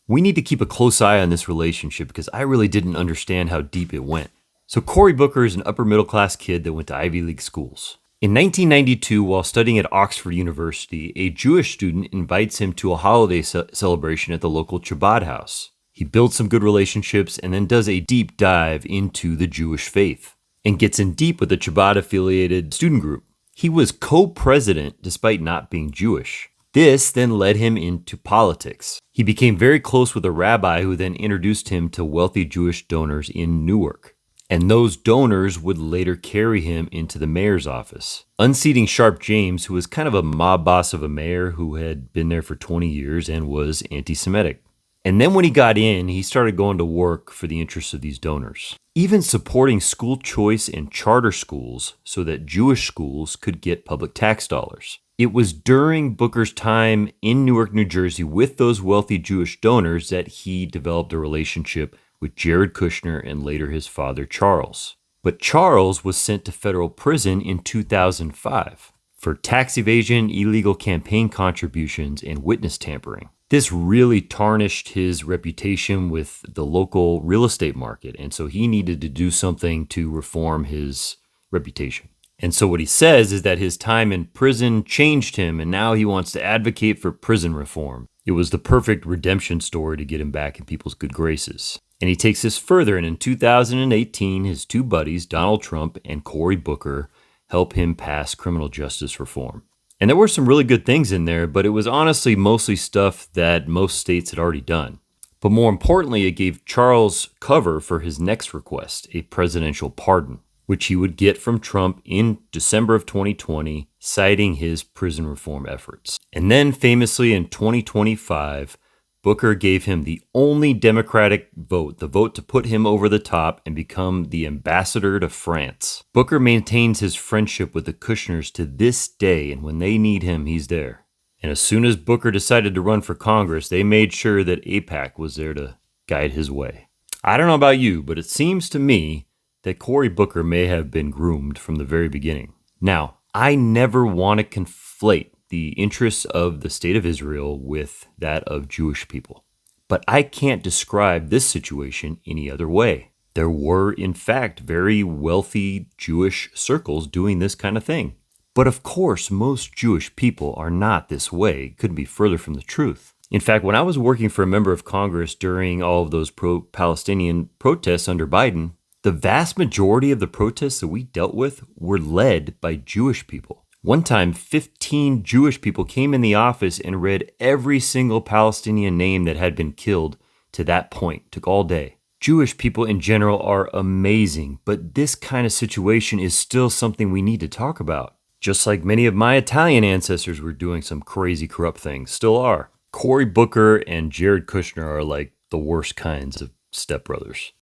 We need to keep a close eye on this relationship because I really didn't understand how deep it went. So Cory Booker is an upper middle class kid that went to Ivy League schools. In 1992, while studying at Oxford University, a Jewish student invites him to a holiday celebration at the local Chabad house. He builds some good relationships and then does a deep dive into the Jewish faith and gets in deep with the Chabad-affiliated student group. He was co-president despite not being Jewish. This then led him into politics. He became very close with a rabbi who then introduced him to wealthy Jewish donors in Newark. And those donors would later carry him into the mayor's office, unseating Sharp James, who was kind of a mob boss of a mayor who had been there for 20 years and was anti-Semitic. And then when he got in, he started going to work for the interests of these donors, even supporting school choice and charter schools so that Jewish schools could get public tax dollars. It was during Booker's time in Newark, New Jersey with those wealthy Jewish donors that he developed a relationship with Jared Kushner and later his father, Charles. But Charles was sent to federal prison in 2005 for tax evasion, illegal campaign contributions, and witness tampering. This really tarnished his reputation with the local real estate market, and so he needed to do something to reform his reputation. And so what he says is that his time in prison changed him, and now he wants to advocate for prison reform. It was the perfect redemption story to get him back in people's good graces. And he takes this further, and in 2018, his two buddies, Donald Trump and Cory Booker, help him pass criminal justice reform. And there were some really good things in there, but it was honestly mostly stuff that most states had already done. But more importantly, it gave Charles cover for his next request, a presidential pardon, which he would get from Trump in December of 2020, citing his prison reform efforts. And then famously in 2025, Booker gave him the only Democratic vote, the vote to put him over the top and become the ambassador to France. Booker maintains his friendship with the Kushners to this day, and when they need him, he's there. And as soon as Booker decided to run for Congress, they made sure that AIPAC was there to guide his way. I don't know about you, but it seems to me that Cory Booker may have been groomed from the very beginning. Now, I never want to conflate the interests of the state of Israel with that of Jewish people. But I can't describe this situation any other way. There were, in fact, very wealthy Jewish circles doing this kind of thing. But of course, most Jewish people are not this way. Couldn't be further from the truth. In fact, when I was working for a member of Congress during all of those pro-Palestinian protests under Biden, the vast majority of the protests that we dealt with were led by Jewish people. One time, 15 Jewish people came in the office and read every single Palestinian name that had been killed to that point. It took all day. Jewish people in general are amazing, but this kind of situation is still something we need to talk about. Just like many of my Italian ancestors were doing some crazy corrupt things, still are. Cory Booker and Jared Kushner are like the worst kinds of stepbrothers.